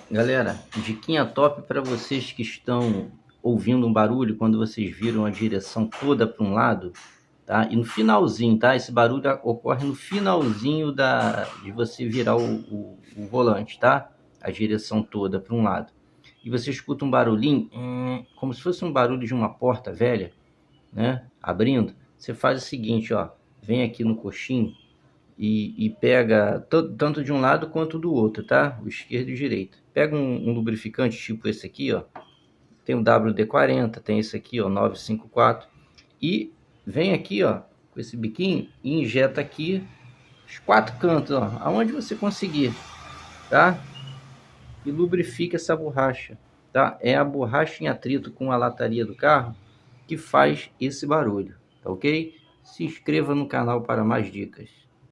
Galera, diquinha top para vocês que estão ouvindo um barulho quando vocês viram a direção toda para um lado, tá? E no finalzinho, tá? Esse barulho ocorre no finalzinho de você virar o volante, tá? A direção toda para um lado. E você escuta um barulhinho, como se fosse um barulho de uma porta velha, né? Abrindo. Você faz o seguinte, ó. Vem aqui no coxinho e pega tanto de um lado quanto do outro, tá? O esquerdo e o direito. Pega um lubrificante tipo esse aqui, ó. Tem o WD-40, tem esse aqui, ó, 954. E vem aqui, ó, com esse biquinho e injeta aqui os quatro cantos, ó, aonde você conseguir, tá? E lubrifica essa borracha, tá? É a borracha em atrito com a lataria do carro que faz esse barulho, tá ok? Se inscreva no canal para mais dicas.